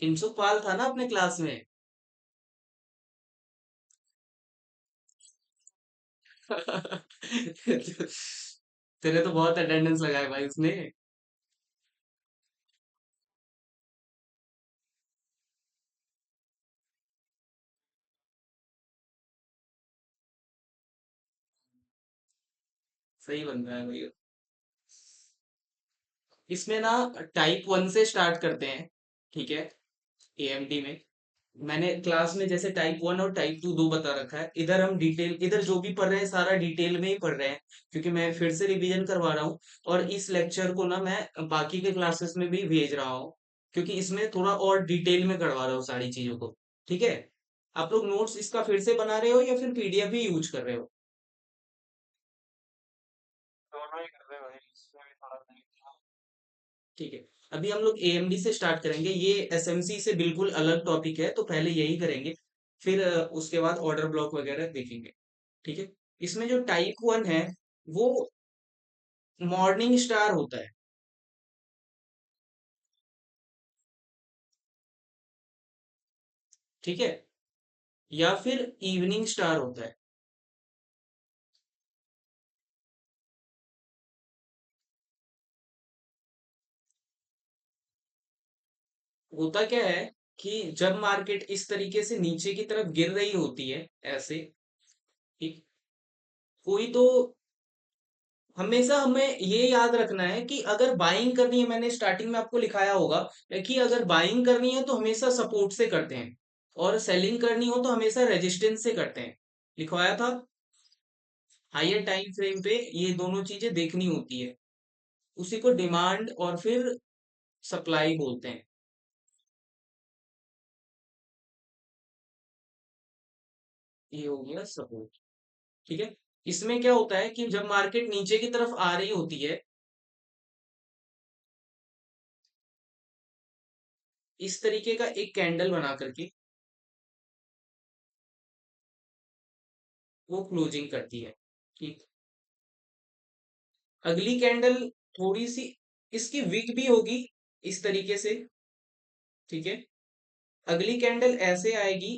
किंसुक पाल था ना अपने क्लास में। तेरे तो बहुत अटेंडेंस लगाए भाई उसने। सही बन रहा है भाई। इसमें ना टाइप वन से स्टार्ट करते हैं, ठीक है, एएमडी में। मैंने क्लास में जैसे टाइप वन और टाइप टू दो बता रखा है। इधर हम डिटेल, इधर जो भी पढ़ रहे हैं सारा डिटेल में ही पढ़ रहे हैं, क्योंकि मैं फिर से रिवीजन करवा रहा हूँ। और इस लेक्चर को ना मैं बाकी के क्लासेस में भी भेज रहा हूँ, क्योंकि इसमें थोड़ा और डिटेल में करवा रहा हूँ सारी चीजों को। ठीक है। आप लोग नोट्स इसका फिर से बना रहे हो या फिर पीडीएफ ही यूज कर रहे हो? दोनों ही कर रहे हो भाई, इसमें भी थोड़ा टाइम था। ठीक है। अभी हम लोग एएमडी से स्टार्ट करेंगे। ये एसएमसी से बिल्कुल अलग टॉपिक है, तो पहले यही करेंगे। फिर उसके बाद ऑर्डर ब्लॉक वगैरह देखेंगे। ठीक है। इसमें जो टाइप वन है वो मॉर्निंग स्टार होता है। ठीक है। या फिर इवनिंग स्टार होता है। होता क्या है कि जब मार्केट इस तरीके से नीचे की तरफ गिर रही होती है, ऐसे, ठीक, कोई तो, हमेशा हमें ये याद रखना है कि अगर बाइंग करनी है, मैंने स्टार्टिंग में आपको लिखाया होगा कि अगर बाइंग करनी है तो हमेशा सपोर्ट से करते हैं, और सेलिंग करनी हो तो हमेशा रेजिस्टेंस से करते हैं। लिखवाया था। हायर टाइम फ्रेम पे ये दोनों चीजें देखनी होती है। उसी को डिमांड और फिर सप्लाई बोलते हैं। ये हो गया सपोर्ट। ठीक है। इसमें क्या होता है कि जब मार्केट नीचे की तरफ आ रही होती है, इस तरीके का एक कैंडल बना करके वो क्लोजिंग करती है। ठीक। अगली कैंडल थोड़ी सी इसकी विक भी होगी, इस तरीके से। ठीक है। अगली कैंडल ऐसे आएगी,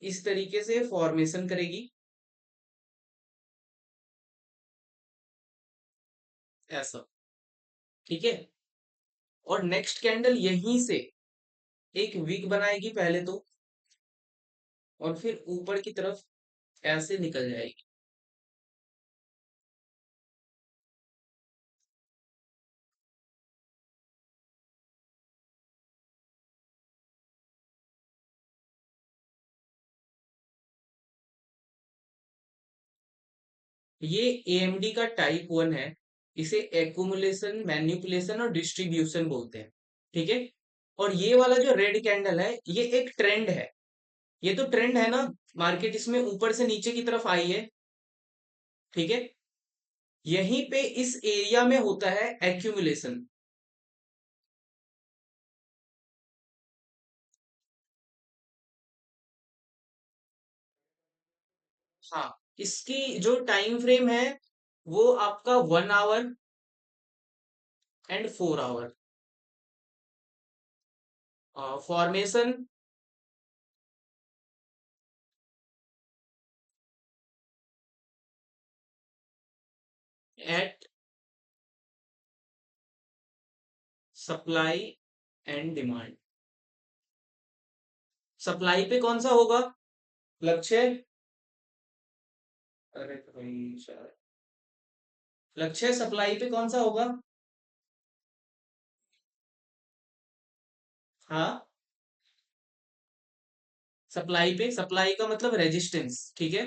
इस तरीके से फॉर्मेशन करेगी, ऐसा। ठीक है। और नेक्स्ट कैंडल यहीं से एक विक बनाएगी पहले तो, और फिर ऊपर की तरफ ऐसे निकल जाएगी। ये एएमडी का टाइप वन है। इसे एक्यूमुलेशन, मैन्युपुलेशन और डिस्ट्रीब्यूशन बोलते हैं। ठीक है। और ये वाला जो रेड कैंडल है ये एक ट्रेंड है। ये तो ट्रेंड है ना, मार्केट इसमें ऊपर से नीचे की तरफ आई है। ठीक है। यहीं पे इस एरिया में होता है एक्यूमुलेशन। हाँ। इसकी जो टाइम फ्रेम है वो आपका 1 hour and 4 hour. Formation at supply and demand. Supply पे कौन सा होगा लक्ष्य? अरे तो भाई शायद लक्ष्य सप्लाई पे कौन सा होगा? हाँ, सप्लाई पे, सप्लाई का मतलब रेजिस्टेंस। ठीक है।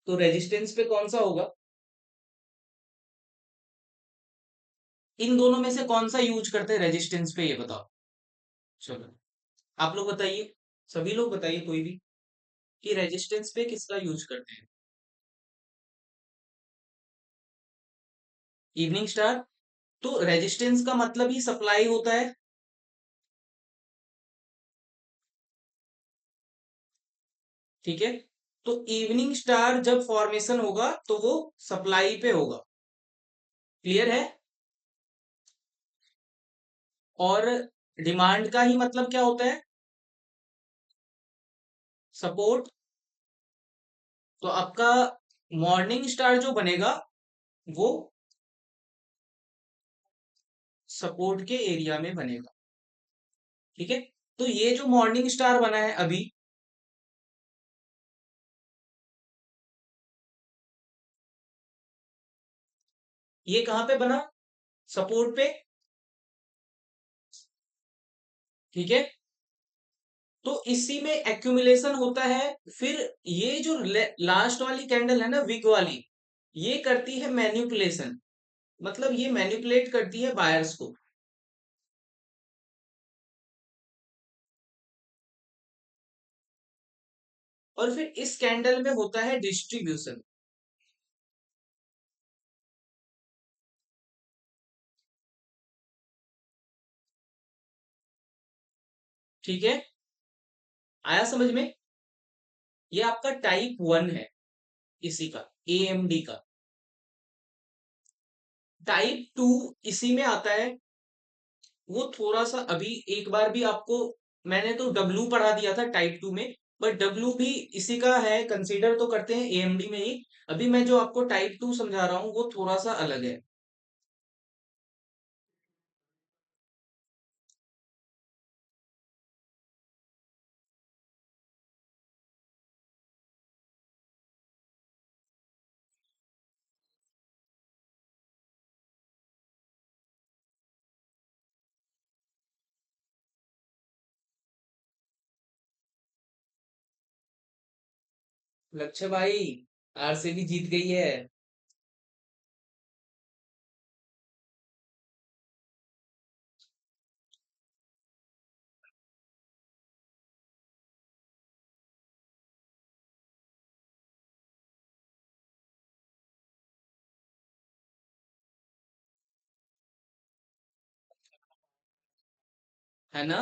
तो रेजिस्टेंस पे कौन सा होगा? इन दोनों में से कौन सा यूज करते हैं रेजिस्टेंस पे, ये बताओ। चलो, आप लोग बताइए। सभी लोग बताइए, कोई भी, कि रेजिस्टेंस पे किसका यूज करते हैं। Evening star. तो रेजिस्टेंस का मतलब ही सप्लाई होता है। ठीक है। तो इवनिंग स्टार जब फॉर्मेशन होगा तो वो सप्लाई पे होगा। क्लियर है? और डिमांड का ही मतलब क्या होता है? सपोर्ट। तो आपका मॉर्निंग स्टार जो बनेगा वो सपोर्ट के एरिया में बनेगा। ठीक है, तो ये जो मॉर्निंग स्टार बना है अभी, ये कहां पे बना? सपोर्ट पे। ठीक है, तो इसी में एक्यूमुलेशन होता है। फिर ये जो लास्ट वाली कैंडल है ना, विक वाली, ये करती है मैन्युपुलेशन। मतलब ये मैन्युपुलेट करती है बायर्स को। और फिर इस कैंडल में होता है डिस्ट्रीब्यूशन। ठीक है, आया समझ में? ये आपका टाइप 1 है, इसी का, एएमडी का। टाइप 2 इसी में आता है। वो थोड़ा सा अभी एक बार भी आपको, मैंने तो डब्लू पढ़ा दिया था टाइप 2 में, बट डब्लू भी इसी का है, कंसीडर तो करते हैं एएमडी में ही। अभी मैं जो आपको टाइप 2 समझा रहा हूँ वो थोड़ा सा अलग है। लक्ष्य भाई, आरसीबी जीत गई है। है ना?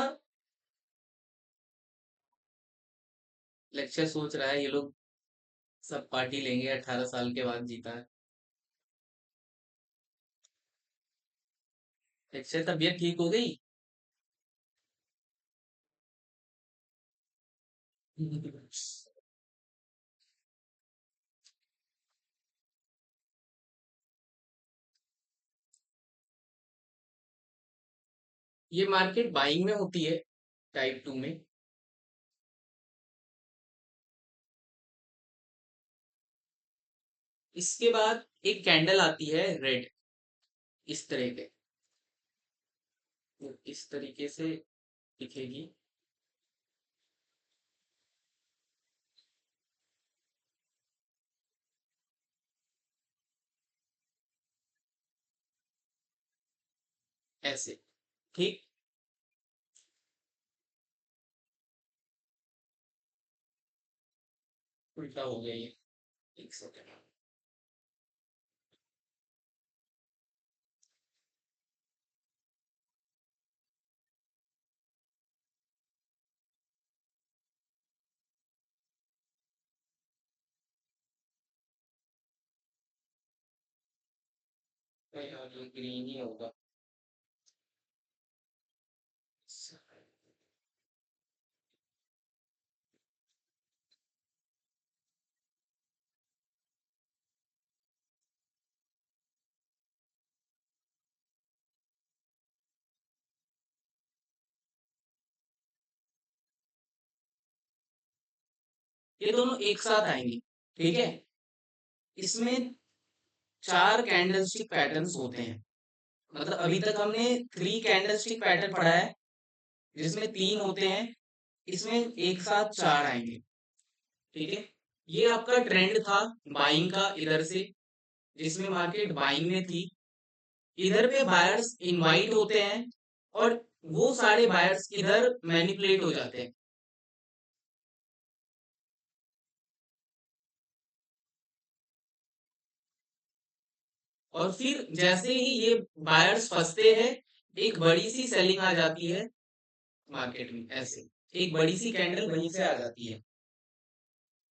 लक्ष्य सोच रहा है ये लोग सब पार्टी लेंगे, 18 साल के बाद जीता है। लक्ष्य तबीयत ठीक हो गई? ये मार्केट बाइंग में होती है, टाइप 2 में। इसके बाद एक कैंडल आती है रेड, इस तरह के, इस तरीके से दिखेगी। ऐसे। ठीक। उल्टा हो गया ये, एक सेकंड। यार ये ग्रीन ही होगा। ये दोनों एक साथ आएंगे। ठीक है, इसमें 4 कैंडलस्टिक पैटर्न्स होते हैं। मतलब अभी तक हमने 3 कैंडलस्टिक पैटर्न पढ़ा है, जिसमें 3 होते हैं, इसमें एक साथ 4 आएंगे। ठीक है, ये आपका ट्रेंड था बाइंग का इधर से, जिसमें मार्केट बाइंग में थी। इधर पे बायर्स इनवाइट होते हैं और वो सारे बायर्स इधर मैनिपुलेट हो जाते हैं। और फिर जैसे ही ये बायर्स फंसते हैं, एक बड़ी सी सेलिंग आ जाती है मार्केट में। ऐसे एक बड़ी सी कैंडल वहीं से आ जाती है।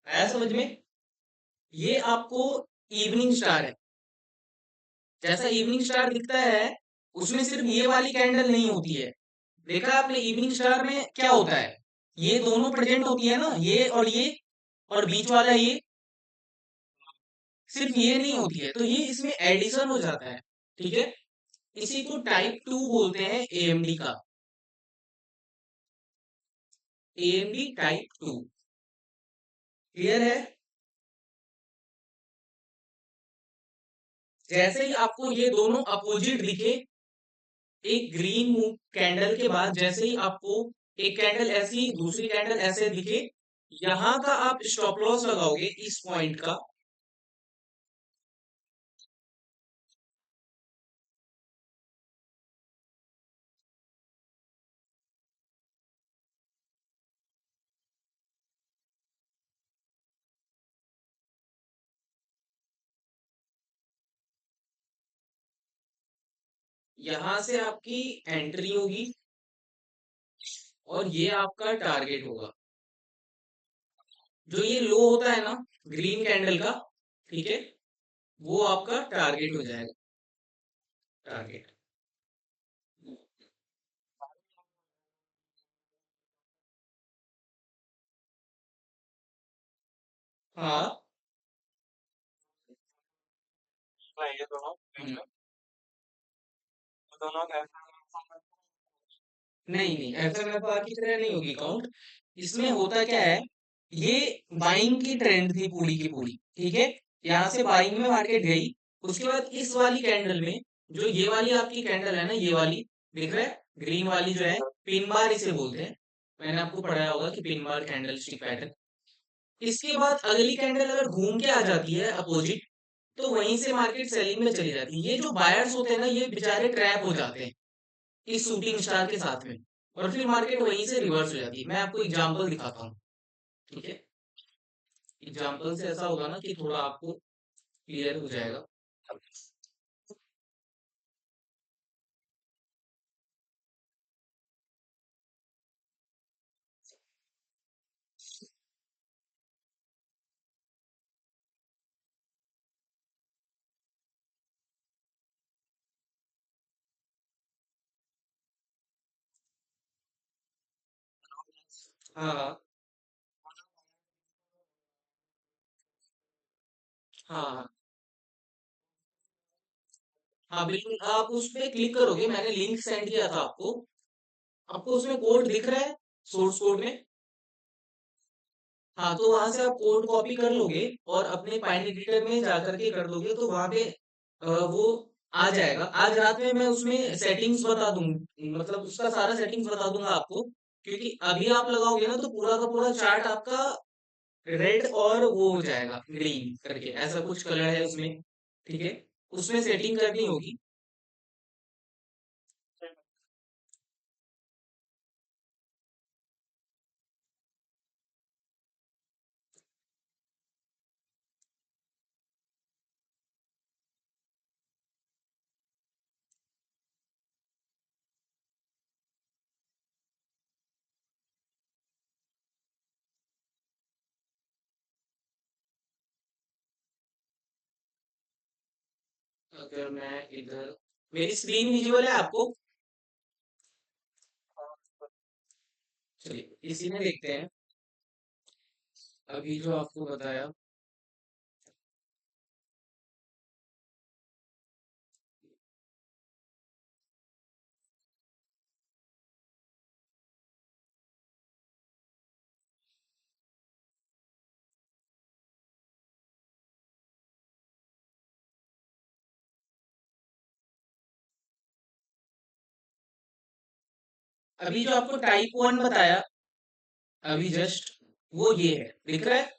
आया समझ में? ये आपको इवनिंग स्टार है। जैसा इवनिंग स्टार दिखता है, उसमें सिर्फ ये वाली कैंडल नहीं होती है। देखा है आपने इवनिंग स्टार में क्या होता है, ये दोनों प्रेजेंट होती है ना, ये और बीच वाला ये, सिर्फ ये नहीं होती है, तो ये इसमें एडिशन हो जाता है। ठीक है, इसी को टाइप 2 बोलते हैं, एएमडी का, एएमडी टाइप 2। क्लियर है? जैसे ही आपको ये दोनों अपोजिट दिखे, एक ग्रीन कैंडल के बाद जैसे ही आपको एक कैंडल ऐसी दूसरी कैंडल ऐसे दिखे, यहां का आप स्टॉप लॉस लगाओगे इस पॉइंट का। यहां से आपकी एंट्री होगी और ये आपका टारगेट होगा। जो ये लो होता है ना ग्रीन कैंडल का, ठीक है, वो आपका टारगेट हो जाएगा, टारगेट। हाँ, ये दोनों नहीं नहीं, एफएमएफआर की तरह नहीं होगी काउंट। इसमें होता क्या है, ये बाइंग की ट्रेंड थी पूरी की पूरी, ठीक है, यहाँ से बाइंग में मार्केट गई। उसके बाद इस वाली कैंडल में, जो ये वाली आपकी कैंडल है ना, ये वाली दिख रहा है, ग्रीन वाली जो है, पिन बार इसे बोलते हैं। मैंने आपको पढ़ाया होगा कि pin bar candle stick pattern. इसके बाद अगली कैंडल अगर घूम के आ जाती है अपोजिट, तो वहीं से मार्केट सेलिंग में चली जाती है। ये जो बायर्स होते हैं ना, ये बेचारे ट्रैप हो जाते हैं इस शूटिंग स्टार के साथ में, और फिर मार्केट वहीं से रिवर्स हो जाती है। मैं आपको एग्जांपल दिखाता हूँ, ठीक है, एग्जांपल से ऐसा होगा ना कि थोड़ा आपको क्लियर हो जाएगा। हाँ हाँ हाँ हाँ हाँ, बिल्कुल, आप उस पे क्लिक करोगे, मैंने लिंक सेंड किया था आपको, आपको उसमें कोड दिख रहा है, सोर्स कोड में। हाँ, तो वहां से आप कोड कॉपी कर लोगे और अपने पाइन एडिटर में जा करके कर दोगे, तो वहां पे वो आ जाएगा। आज रात में मैं उसमें सेटिंग्स बता दूंगा, मतलब उसका सारा सेटिंग्स बता दूंगा आपको, क्योंकि अभी आप लगाओगे ना तो पूरा का पूरा चार्ट आपका रेड और वो हो जाएगा ग्रीन करके, ऐसा कुछ कलर है उसमें, ठीक है, उसमें सेटिंग करनी होगी। अगर मैं इधर, मेरी स्क्रीन विजुअल है आपको? चलिए इसी में देखते हैं, अभी जो आपको बताया। अभी जो आपको टाइप 1 बताया, अभी जस्ट, वो ये है, दिख रहा है?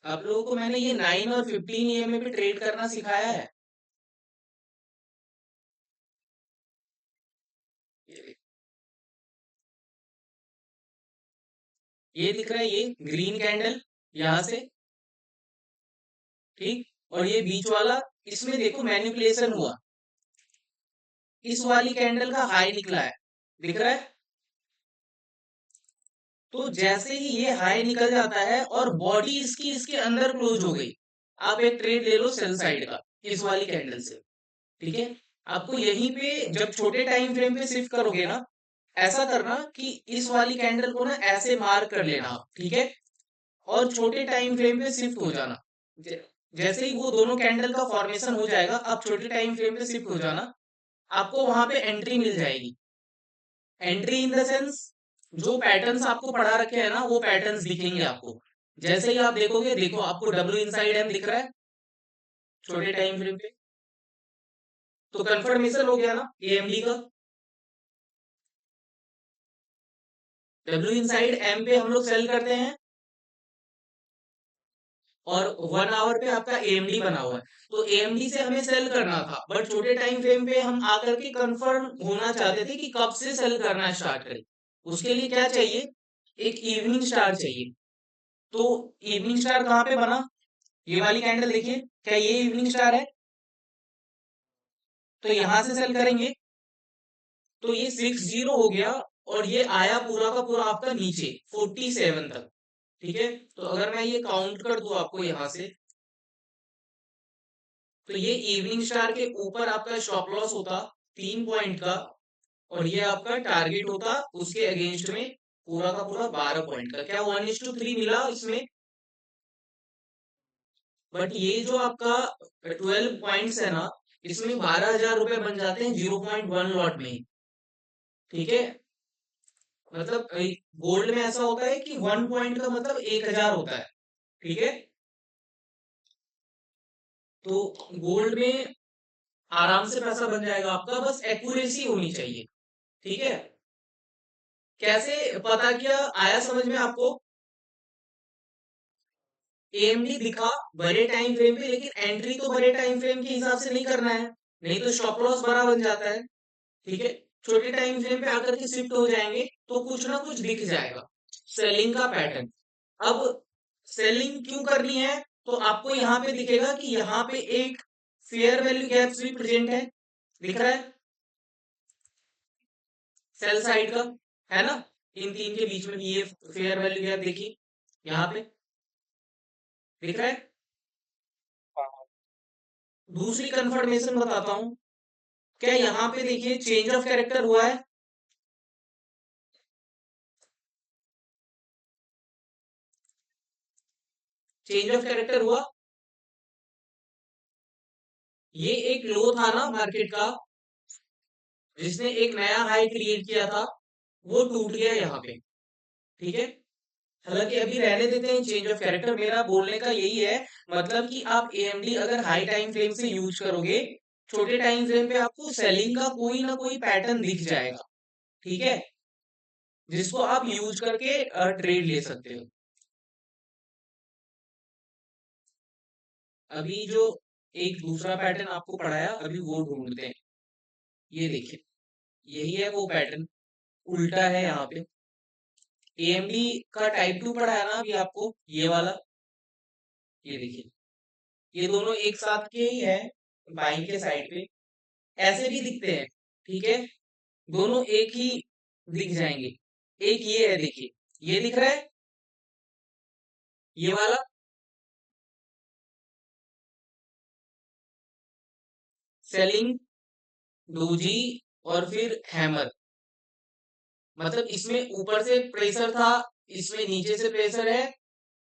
आप लोगों को मैंने ये 9 और 15 EM में भी ट्रेड करना सिखाया है। ये ये दिख रहा है, ये ग्रीन कैंडल यहाँ से, ठीक, और ये बीच वाला, इसमें देखो मैनिपुलेशन हुआ, इस वाली कैंडल का हाई निकला है, दिख रहा है? तो जैसे ही ये हाई निकल जाता है और बॉडी इसकी इसके अंदर क्लोज हो गई, आप एक ट्रेड ले लो सेल साइड का इस वाली कैंडल से, ठीक है। आपको यहीं पे जब छोटे टाइम फ्रेम पे शिफ्ट करोगे ना, ऐसा करना कि इस वाली कैंडल को ना ऐसे मार्क कर लेना आप, ठीक है। और छोटे टाइम फ्रेम पे शिफ्ट हो जाना। जैसे ही वो दोनों कैंडल का फॉर्मेशन हो जाएगा, आप छोटे टाइम फ्रेम पे शिफ्ट हो जाना, आपको वहां पे एंट्री मिल जाएगी। एंट्री इन द सेंस, जो पैटर्न्स आपको पढ़ा रखे हैं ना, वो पैटर्न्स दिखेंगे आपको। जैसे ही आप देखोगे, देखो आपको डब्ल्यू इनसाइड एम दिख रहा है छोटे टाइम फ्रेम पे, तो कंफर्मेशन हो गया ना एएमडी का। डब्ल्यू इनसाइड एम पे हम लोग सेल करते हैं और 1 आवर पे आपका एएमडी बना हुआ है, तो एएमडी से हमें सेल करना था, बट छोटे टाइम फ्रेम पे हम आकर के कंफर्म होना चाहते थे कि कब से सेल करना स्टार्ट करें। उसके लिए क्या चाहिए, एक इवनिंग स्टार चाहिए। तो इवनिंग स्टार कहाँ पे बना, ये वाली कैंडल देखिए, क्या ये इवनिंग स्टार है, तो यहां से सेल करेंगे, तो ये 60 हो गया और ये आया पूरा का पूरा आपका नीचे 47 तक, ठीक है। तो अगर मैं ये काउंट कर दूं आपको यहां से, तो ये इवनिंग स्टार के ऊपर आपका स्टॉप लॉस होता 3 पॉइंट का, और ये आपका टारगेट होता उसके अगेंस्ट में पूरा का पूरा 12 पॉइंट का। क्या 1:3 मिला इसमें, बट ये जो आपका 12 पॉइंट्स है ना, इसमें 12,000 रुपए बन जाते हैं 0.1 लॉट में ही, ठीक है। मतलब गोल्ड में ऐसा होता है कि 1 पॉइंट का मतलब 1,000 होता है, ठीक है। तो गोल्ड में आराम से पैसा बन जाएगा आपका, बस एक्यूरेसी होनी चाहिए, ठीक है। कैसे पता किया, आया समझ में आपको। एएमडी दिखा बड़े टाइम फ्रेम पे, लेकिन एंट्री तो बड़े टाइम फ्रेम के हिसाब से नहीं करना है, नहीं तो स्टॉप लॉस बड़ा बन जाता है, ठीक है। छोटे टाइम फ्रेम पे आकर के शिफ्ट हो जाएंगे तो कुछ ना कुछ दिख जाएगा सेलिंग का पैटर्न। अब सेलिंग क्यों करनी है, तो आपको यहाँ पे दिखेगा कि यहाँ पे एक फेयर वैल्यू गैप भी प्रेजेंट है, दिख रहा है सेल साइड का, है ना। इन तीन के बीच में भी ये फेयर वैल्यू गैप देखिए, यहाँ पे दिख रहा है। दूसरी कंफर्मेशन बताता हूं, क्या यहाँ पे देखिए चेंज ऑफ कैरेक्टर हुआ है, चेंज ऑफ कैरेक्टर हुआ। ये एक लो था ना मार्केट का, जिसने एक नया हाई क्रिएट किया था, वो टूट गया यहाँ पे, ठीक है। हालांकि अभी रहने देते हैं चेंज ऑफ कैरेक्टर, मेरा बोलने का यही है, मतलब कि आप एएमडी अगर हाई टाइम फ्रेम से यूज करोगे, छोटे टाइम फ्रेम पे आपको सेलिंग का कोई ना कोई पैटर्न दिख जाएगा, ठीक है, जिसको आप यूज करके ट्रेड ले सकते हो। अभी जो एक दूसरा पैटर्न आपको पढ़ाया, अभी वो ढूंढते हैं। ये देखिए, यही है वो पैटर्न, उल्टा है यहाँ पे। एएमडी का टाइप 2 पढ़ाया ना अभी आपको, ये वाला, ये देखिए, ये दोनों एक साथ के ही है, बाइंग के साइड पे ऐसे भी दिखते हैं, ठीक है। दोनों एक ही दिख जाएंगे। एक ये है देखिए, ये दिख रहा है, ये वाला सेलिंग, डोजी, और फिर हैमर। मतलब इसमें ऊपर से प्रेशर था, इसमें नीचे से प्रेशर है,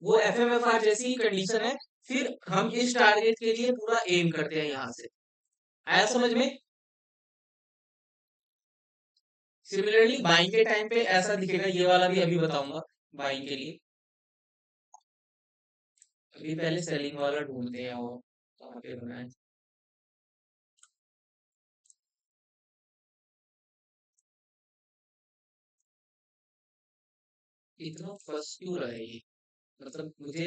वो एफएमएफआर जैसी ही कंडीशन है। फिर हम इस टारगेट के लिए पूरा एम करते हैं यहाँ से, आया समझ में। सिमिलरली बाइंग के टाइम पे ऐसा दिखेगा, ये वाला भी अभी बताऊंगा बाइंग के लिए। अभी पहले सेलिंग वाला ढूंढते हैं, वो कहाँ पे बना है। इतना फर्स्ट क्यों रहा है ये, मतलब मुझे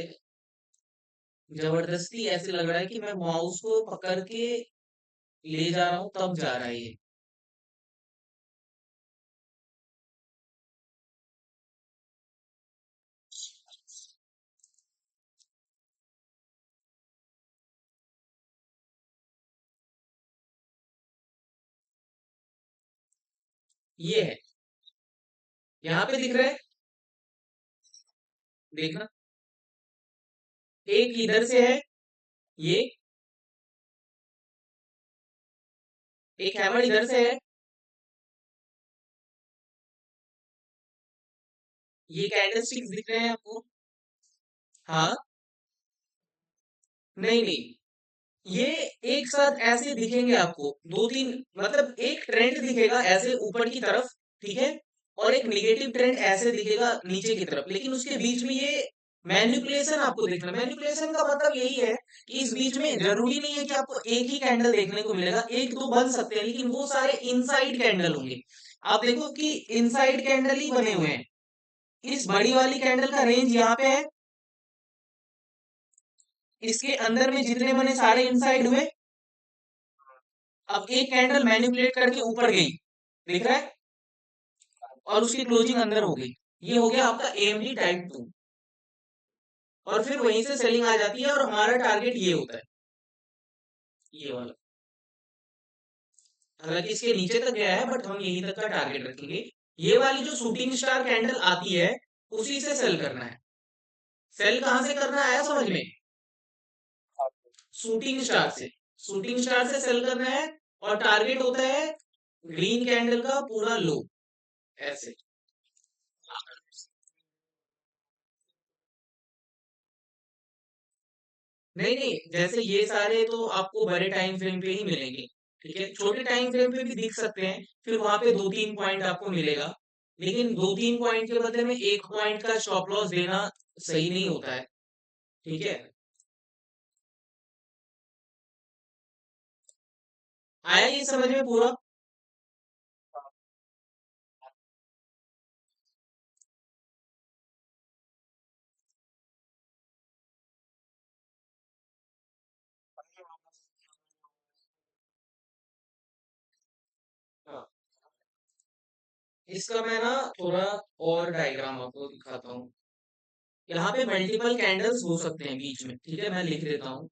जबरदस्ती ऐसे लग रहा है कि मैं माउस को पकड़ के ले जा रहा हूँ तब जा रहा है ये है, यहाँ पे दिख रहा है, देखना, एक इधर से है, ये एक हैमर इधर से है, ये कैंडल स्टिक्स दिख रहे हैं आपको? हाँ, नहीं नहीं, ये एक साथ ऐसे दिखेंगे आपको, दो तीन, मतलब एक ट्रेंड दिखेगा ऐसे ऊपर की तरफ, ठीक है, और एक नेगेटिव ट्रेंड ऐसे दिखेगा नीचे की तरफ, लेकिन उसके बीच में ये मैनिपुलेशन आपको देखना। मैनिपुलेशन का मतलब यही है कि इस बीच में जरूरी नहीं है कि आपको एक ही कैंडल देखने को मिलेगा, एक दो बन सकते हैं, लेकिन वो सारे इनसाइड कैंडल होंगे। आप देखो कि इनसाइड कैंडल ही बने हुए हैं। इस बड़ी वाली कैंडल का रेंज यहाँ पे है, इसके अंदर में जितने बने सारे इनसाइड हुए। अब एक कैंडल मैनिपुलेट करके ऊपर गई, दिख रहा है, और उसकी क्लोजिंग अंदर हो गई। ये हो गया आपका एएमडी टाइप 2, और फिर वहीं से सेलिंग आ जाती है, और हमारा टारगेट ये होता है, ये वाला। हालांकि इसके नीचे तक गया है, बट हम यहीं तक का टारगेट रखेंगे। ये वाली जो शूटिंग स्टार कैंडल आती है, उसी से सेल करना है। सेल कहां से करना आया समझ में? शूटिंग स्टार से। शूटिंग स्टार से सेल करना है, और टारगेट होता है ग्रीन कैंडल का पूरा लो, ऐसे। नहीं नहीं, जैसे ये सारे तो आपको बड़े टाइम फ्रेम पे ही मिलेंगे, ठीक है, छोटे टाइम फ्रेम पे भी दिख सकते हैं, फिर वहां पे दो तीन पॉइंट आपको मिलेगा, लेकिन दो तीन पॉइंट के बदले में एक पॉइंट का स्टॉप लॉस देना सही नहीं होता है, ठीक है। आया ये समझ में पूरा? हाँ, इसका मैं ना थोड़ा और डायग्राम आपको दिखाता हूँ। यहाँ पे मल्टीपल कैंडल्स हो सकते हैं बीच में, ठीक है, मैं लिख देता हूँ।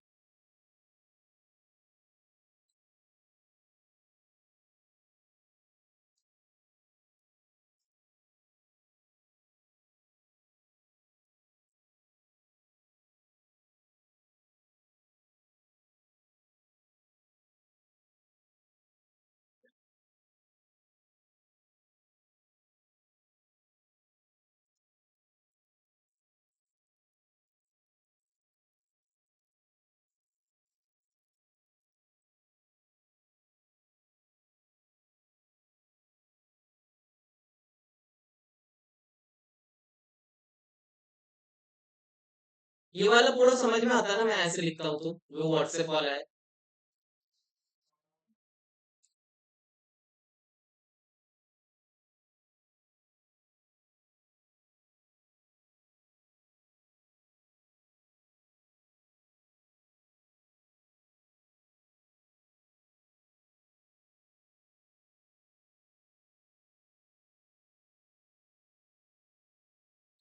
ये वाला पूरा समझ में आता है ना, मैं ऐसे लिखता हूँ तो, जो व्हाट्सएप वाला है।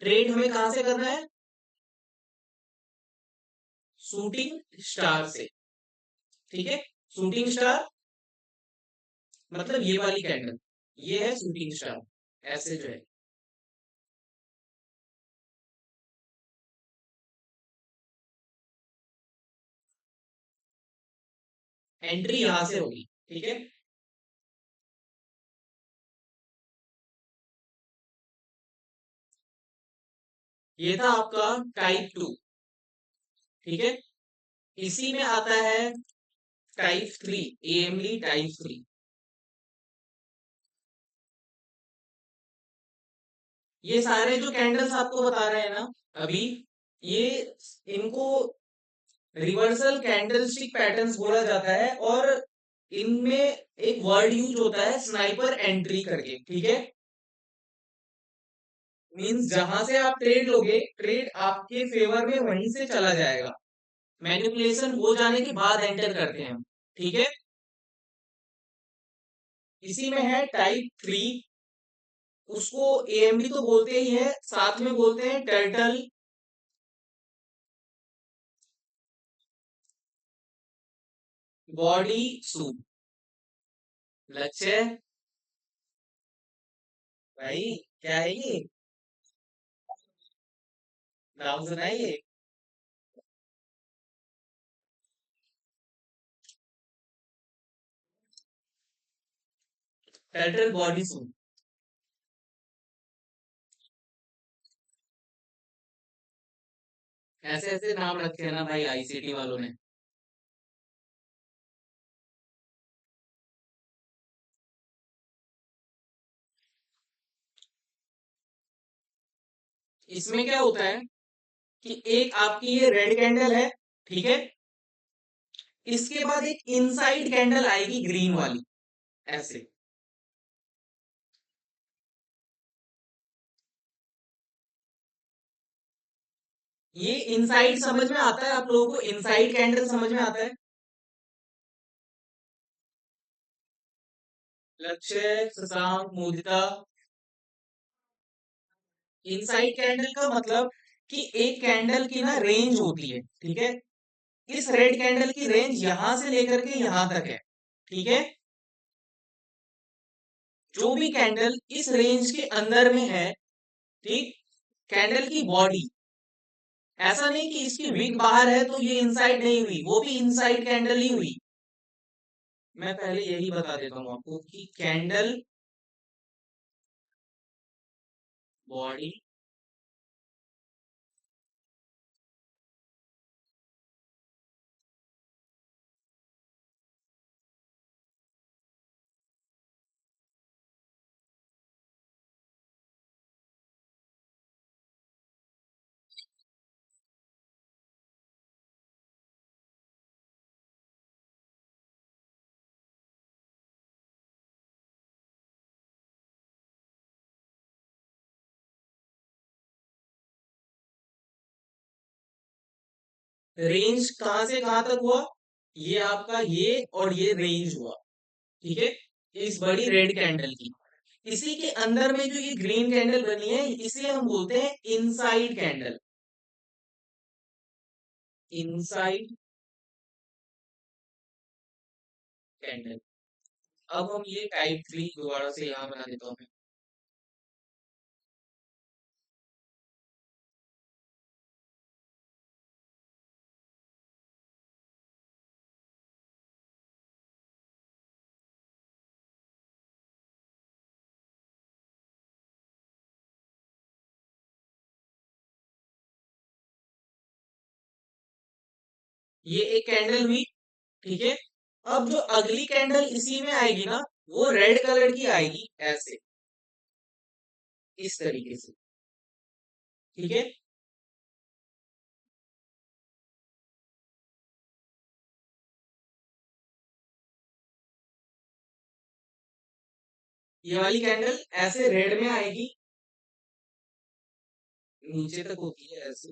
ट्रेड हमें कहाँ से करना है? शूटिंग स्टार से, ठीक है। शूटिंग स्टार मतलब ये वाली कैंडल, ये है शूटिंग स्टार, ऐसे जो है। एंट्री यहां से होगी, ठीक है। ये था आपका टाइप 2, ठीक है। इसी में आता है टाइप 3, एएमडी टाइप 3। ये सारे जो कैंडल्स आपको बता रहे हैं ना अभी, ये, इनको रिवर्सल कैंडलस्टिक पैटर्न्स बोला जाता है, और इनमें एक वर्ड यूज होता है स्नाइपर एंट्री करके, ठीक है। मींस जहां से आप ट्रेड लोगे, ट्रेड आपके फेवर में वहीं से चला जाएगा, मैनिपुलेशन हो जाने के बाद एंटर करते हैं हम, ठीक है। इसी में है टाइप 3, उसको एएमडी तो बोलते ही है, साथ में बोलते हैं टर्टल बॉडी सूट। लक्ष्य भाई, क्या है ये? नाम सुना है ये? Turtle body suit. ऐसे ऐसे नाम रखे हैं ना भाई आईसीटी वालों ने। इसमें क्या होता है कि एक आपकी ये रेड कैंडल है, ठीक है, इसके बाद एक इनसाइड कैंडल आएगी ग्रीन वाली, ऐसे। ये इनसाइड समझ में आता है आप लोगों को? इनसाइड कैंडल समझ में आता है? लक्ष्य, शशांक, मोदिता। इनसाइड कैंडल का मतलब कि एक कैंडल की ना रेंज होती है, ठीक है। इस रेड कैंडल की रेंज यहां से लेकर के यहां तक है, ठीक है। जो भी कैंडल इस रेंज के अंदर में है, ठीक, कैंडल की बॉडी, ऐसा नहीं कि इसकी विग बाहर है तो ये इनसाइड नहीं हुई, वो भी इनसाइड कैंडल ही हुई। मैं पहले यही बता देता हूं आपको कि कैंडल बॉडी रेंज कहां से कहां तक हुआ? ये आपका ये और ये रेंज हुआ, ठीक है, इस बड़ी रेड कैंडल की। इसी के अंदर में जो ये ग्रीन कैंडल बनी है इसे हम बोलते हैं इनसाइड कैंडल। Inside candle. अब हम ये टाइप 3 दोबारा से यहाँ बना देता हूँ मैं। ये एक कैंडल हुई, ठीक है। अब जो अगली कैंडल इसी में आएगी ना, वो रेड कलर की आएगी, ऐसे, इस तरीके से, ठीक है। ये वाली कैंडल ऐसे रेड में आएगी, नीचे तक होती है ऐसे।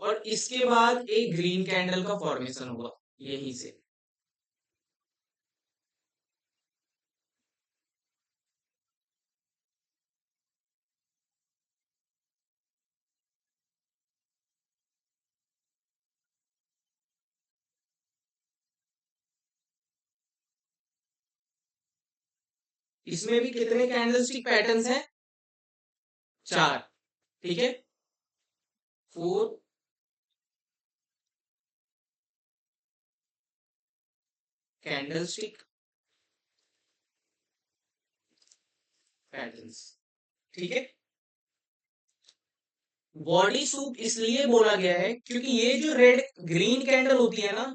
और इसके बाद एक ग्रीन कैंडल का फॉर्मेशन होगा यहीं से। इसमें भी कितने कैंडलस्टिक पैटर्न्स हैं? चार, ठीक है। फोर कैंडलस्टिक पैटर्न्स, ठीक है। बॉडी सूप इसलिए बोला गया है क्योंकि ये जो रेड ग्रीन कैंडल होती है ना,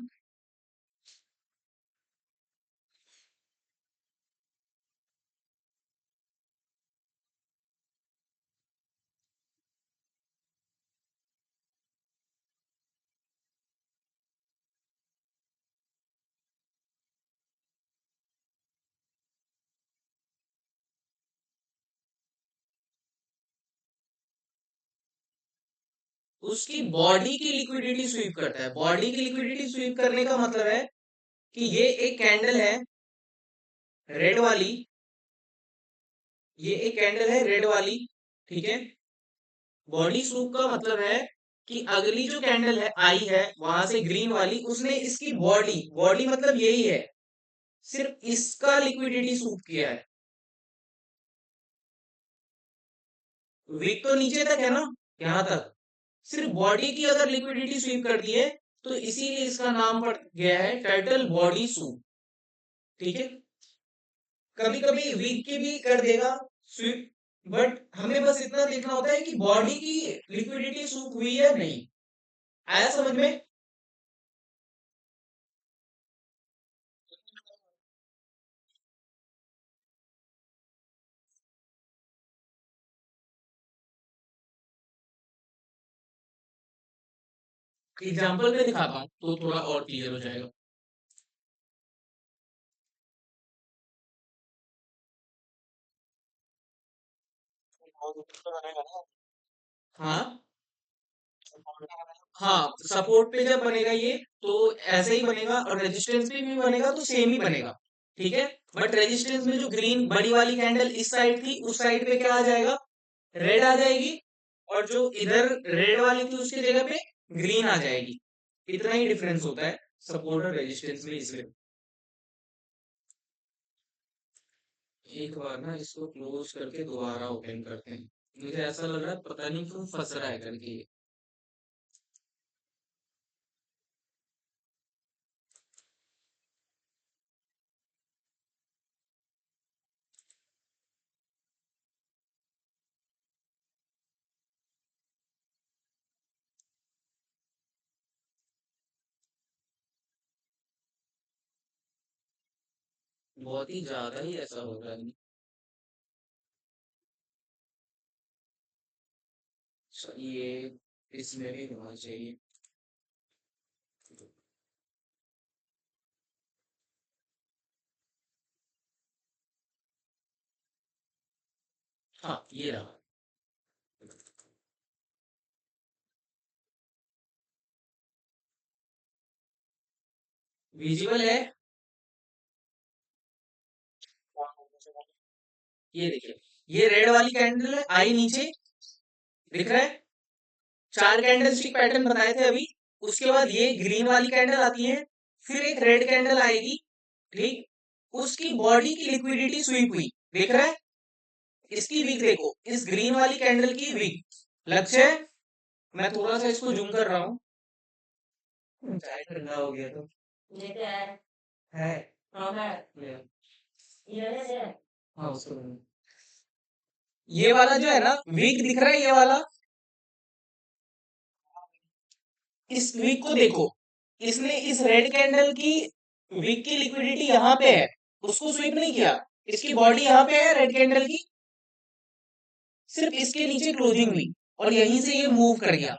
उसकी बॉडी की लिक्विडिटी स्वीप करता है। बॉडी की लिक्विडिटी स्वीप करने का मतलब है कि ये एक कैंडल है रेड वाली, ये एक कैंडल है रेड वाली, ठीक है। बॉडी सूप का मतलब है कि अगली जो कैंडल है आई है वहां से ग्रीन वाली, उसने इसकी बॉडी बॉडी मतलब यही है, सिर्फ इसका लिक्विडिटी सूप किया है। वीक तो नीचे तक है ना, यहां तक, सिर्फ बॉडी की अगर लिक्विडिटी स्वीप कर दी है, तो इसीलिए इसका नाम पड़ गया है टर्टल बॉडी सूप। ठीक है, कभी कभी वीक की भी कर देगा स्वीप, बट हमें बस इतना देखना होता है कि बॉडी की लिक्विडिटी सूप हुई है नहीं। आया समझ में? एग्जाम्पल में दिखाता हूँ तो थोड़ा और क्लियर हो जाएगा। हाँ हाँ, सपोर्ट पे जब बनेगा ये, तो ऐसे ही बनेगा, और रेजिस्टेंस पे भी बनेगा तो सेम ही बनेगा। ठीक है, बट रेजिस्टेंस में जो ग्रीन बड़ी वाली कैंडल इस साइड थी, उस साइड पे क्या आ जाएगा, रेड आ जाएगी, और जो इधर रेड वाली थी उसकी जगह पे ग्रीन आ जाएगी। इतना ही डिफरेंस होता है सपोर्ट और रेजिस्टेंस में, इसलिए। एक बार ना इसको क्लोज करके दोबारा ओपन करते हैं, मुझे ऐसा लग रहा है पता नहीं क्यों फंस रहा है करके। बहुत ही ज्यादा ही ऐसा हो रहा है। ये इसमें भी होना चाहिए। हाँ, ये रहा। विजिबल है। ये देखिए, ये रेड वाली कैंडल आई नीचे, दिख रहा है, चार कैंडल स्टिक पैटर्न बताए थे अभी। उसके बाद ये ग्रीन वाली कैंडल आती है, फिर एक रेड कैंडल आएगी। ठीक, उसकी बॉडी की लिक्विडिटी स्वीप हुई, देख रहा है, इसकी वीक देखो, इस ग्रीन वाली कैंडल की वीक। लक्ष्य है, मैं थोड़ा सा इसको जूम कर रहा हूँ। चाय ठंडा हो गया तो ये क्या है? हाँ है। ये हाँ उसको ये वाला जो है ना वीक दिख रहा है, ये वाला, इस वीक को देखो, इसने इस रेड कैंडल की वीक की लिक्विडिटी यहाँ पे है, उसको स्वीप नहीं किया, इसकी बॉडी यहाँ पे है रेड कैंडल की, सिर्फ इसके नीचे क्लोजिंग हुई, और यहीं से ये मूव कर गया।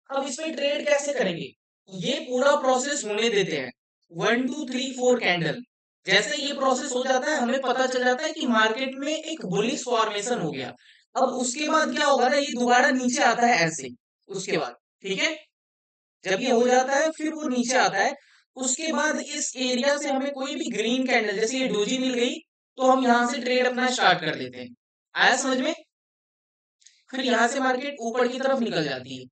अब इस पे ट्रेड कैसे करेंगे, ये पूरा प्रोसेस होने देते हैं, 1 2 3 4 कैंडल। जैसे ये प्रोसेस हो जाता है, हमें पता चल जाता है कि मार्केट में एक बुलिश फॉर्मेशन हो गया। अब उसके बाद क्या होगा ना, ये दोबारा नीचे आता है ऐसे, उसके बाद, ठीक है, जब ये हो जाता है फिर वो नीचे आता है। उसके बाद इस एरिया से हमें कोई भी ग्रीन कैंडल, जैसे ये डोजी मिल गई, तो हम यहाँ से ट्रेड अपना स्टार्ट कर देते हैं। आया समझ में? फिर यहाँ से मार्केट ऊपर की तरफ निकल जाती है।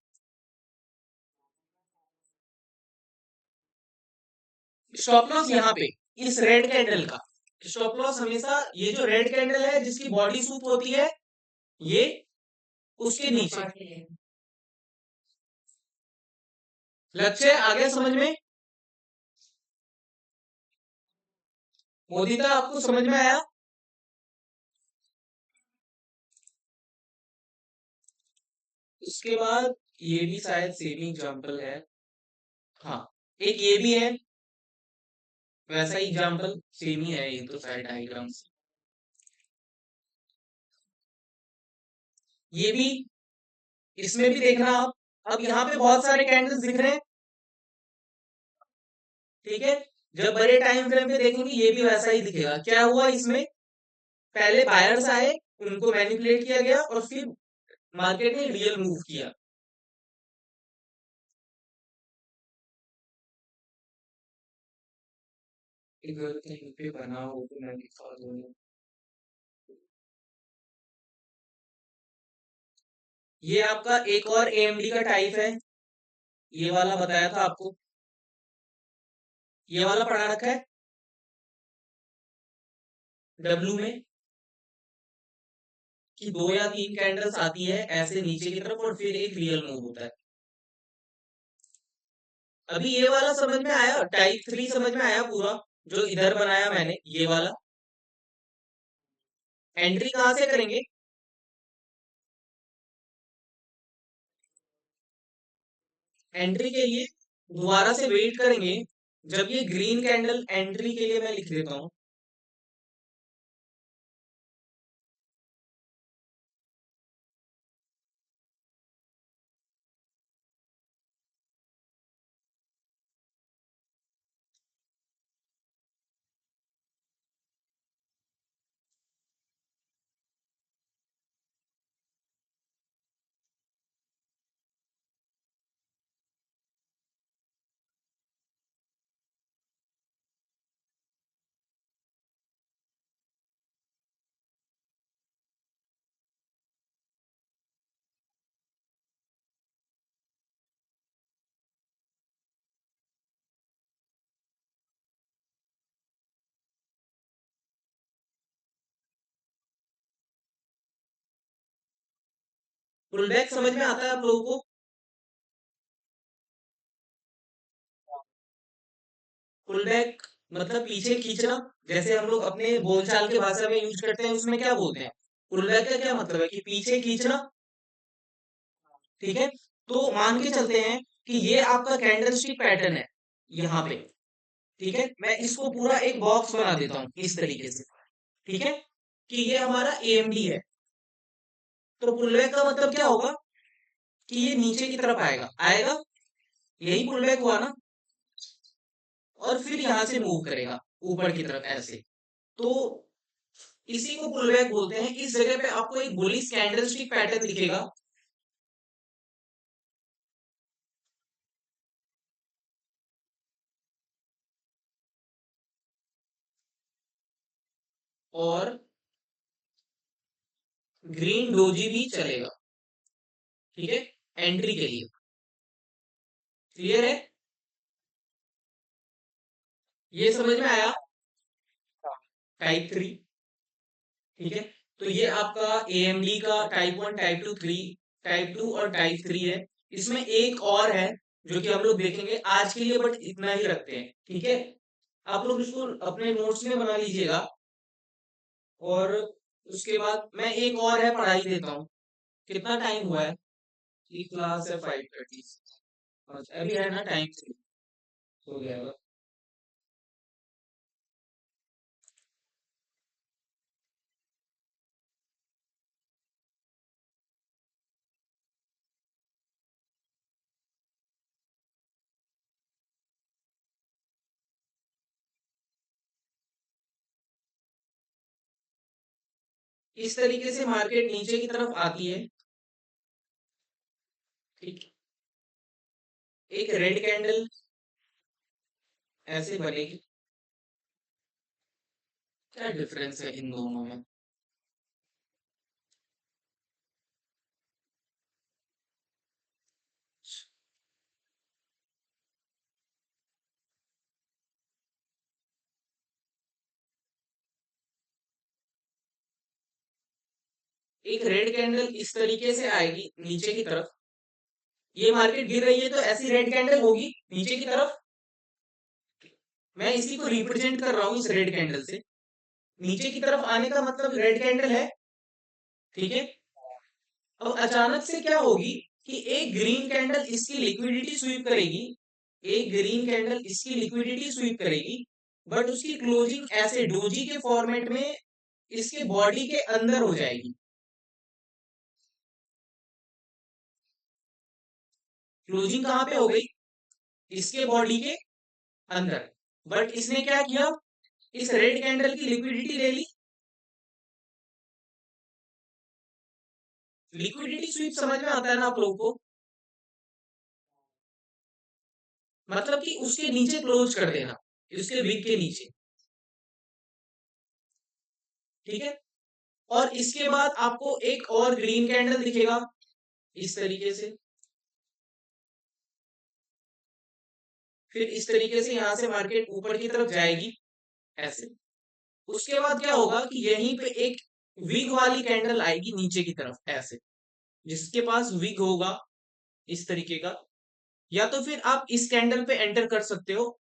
स्टॉप लॉस यहाँ पे, इस रेड कैंडल का स्टॉप लॉस हमेशा ये जो रेड कैंडल है जिसकी बॉडी सूप होती है, ये उसके नीचे। लक्ष्य आगे समझ में? मोदी था, आपको समझ में आया? उसके बाद ये भी शायद सेम एग्जांपल है। हाँ, एक ये भी है, वैसा ही एग्जांपल सेम ही है, ये तो साइड डायग्राम्स। ये भी, इसमें भी देखना आप, अब यहाँ पे बहुत सारे कैंडल्स दिख रहे हैं, ठीक है, जब बड़े टाइम फ्रेम पे देखेंगे ये भी वैसा ही दिखेगा। क्या हुआ इसमें, पहले बायर्स आए, उनको मैनिपुलेट किया गया, और फिर मार्केट ने रियल मूव किया। अगर कहीं पे बना हो तो मैं दिखा दूंगा। ये आपका एक और एएमडी का टाइप है, ये वाला बताया था आपको, ये वाला पढ़ा रखा है डब्लू में, कि 2 या 3 कैंडल्स आती है ऐसे नीचे की तरफ और फिर एक रियल मूव होता है। अभी ये वाला समझ में आया, टाइप 3 समझ में आया पूरा, जो इधर बनाया मैंने ये वाला। एंट्री कहाँ से करेंगे? एंट्री के लिए दोबारा से वेट करेंगे, जब ये ग्रीन कैंडल, एंट्री के लिए मैं लिख देता हूँ, पुल बैक समझ में आता है आप लोगों को? पुल बैक मतलब पीछे खींचना, जैसे हम लोग अपने बोलचाल की भाषा में यूज करते हैं, उसमें क्या बोलते हैं? पुल बैक का क्या मतलब है? कि पीछे खींचना। ठीक है, तो मान के चलते हैं कि ये आपका कैंडलस्टिक पैटर्न है यहाँ पे। ठीक है, मैं इसको पूरा एक बॉक्स बना देता हूँ इस तरीके से। ठीक है, कि ये हमारा एएमडी है। तो पुलबैक का मतलब क्या होगा? कि ये नीचे की तरफ आएगा, आएगा, यही पुलबैक हुआ ना। और फिर यहाँ से मूव करेगा ऊपर की तरफ ऐसे। तो इसी को पुलबैक बोलते हैं। इस जगह पे आपको एक बुलिश कैंडलस्टिक पैटर्न दिखेगा, और ग्रीन डोजी भी चलेगा। ठीक है, एंट्री के लिए। क्लियर है? ये समझ में आया? टाइप 3। ठीक है, तो ये आपका एएमडी का टाइप 1, टाइप 2, 3, टाइप 2 और टाइप 3 है। इसमें एक और है जो कि हम लोग देखेंगे आज के लिए, बट इतना ही रखते हैं। ठीक है, आप लोग इसको अपने नोट्स में बना लीजिएगा। और उसके बाद मैं एक और है पढ़ा ही देता हूँ। कितना टाइम हुआ है? की क्लास है 5:30। अभी है ना टाइम से हो जाएगा। इस तरीके से मार्केट नीचे की तरफ आती है। ठीक, एक रेड कैंडल ऐसे बनेगी। क्या डिफरेंस है इन दोनों में? एक रेड कैंडल इस तरीके से आएगी नीचे की तरफ। ये मार्केट गिर रही है तो ऐसी रेड कैंडल होगी नीचे की तरफ। मैं इसी को रिप्रेजेंट कर रहा हूँ इस रेड कैंडल से। नीचे की तरफ आने का मतलब रेड कैंडल है। ठीक है, अब अचानक से क्या होगी कि एक ग्रीन कैंडल इसकी लिक्विडिटी स्वीप करेगी, एक ग्रीन कैंडल इसकी लिक्विडिटी स्वीप करेगी, बट उसकी क्लोजिंग ऐसे डोजी के फॉर्मेट में इसके बॉडी के अंदर हो जाएगी। क्लोजिंग कहाँ पे हो गई? इसके बॉडी के अंदर। बट इसने क्या किया? इस रेड कैंडल की लिक्विडिटी ले ली। लिक्विडिटी स्वीप समझ में आता है ना आप लोगों को? मतलब कि उसके नीचे क्लोज कर देना, उसके विग के नीचे। ठीक है, और इसके बाद आपको एक और ग्रीन कैंडल दिखेगा इस तरीके से, फिर इस तरीके से यहाँ से मार्केट ऊपर की तरफ जाएगी ऐसे। उसके बाद क्या होगा कि यहीं पे एक विग वाली कैंडल आएगी नीचे की तरफ ऐसे, जिसके पास विग होगा इस तरीके का, या तो फिर आप इस कैंडल पे एंटर कर सकते हो,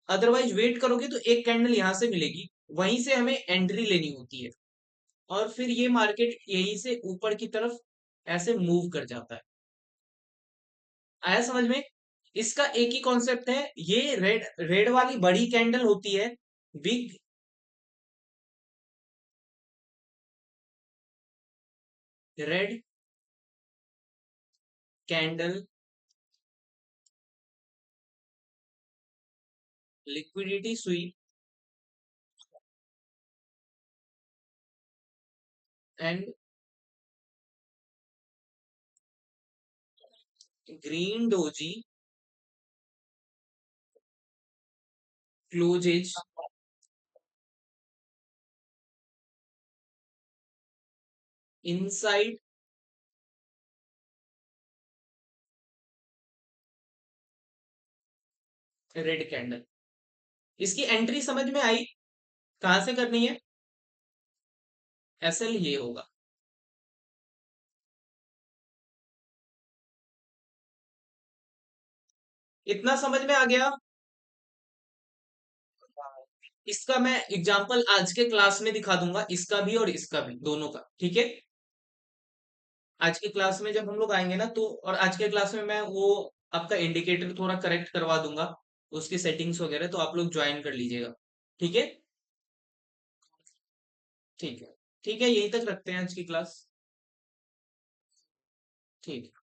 अदरवाइज वेट करोगे तो एक कैंडल यहां से मिलेगी, वहीं से हमें एंट्री लेनी होती है, और फिर ये मार्केट यहीं से ऊपर की तरफ ऐसे मूव कर जाता है। आया समझ में? इसका एक ही कॉन्सेप्ट है, ये रेड रेड वाली बड़ी कैंडल होती है big red candle liquidity sweep and green doji closes inside red candle. इसकी एंट्री समझ में आई? कहां से करनी है? एसएल ये होगा। इतना समझ में आ गया? इसका मैं एग्जांपल आज के क्लास में दिखा दूंगा, इसका भी और इसका भी, दोनों का, ठीक है? आज की क्लास में जब हम लोग आएंगे ना, तो और आज के क्लास में मैं वो आपका इंडिकेटर थोड़ा करेक्ट करवा दूंगा, उसकी सेटिंग्स वगैरह, तो आप लोग ज्वाइन कर लीजिएगा, ठीक है? ठीक है, ठीक है, यहीं तक रखते हैं आज की क्लास। ठीक है।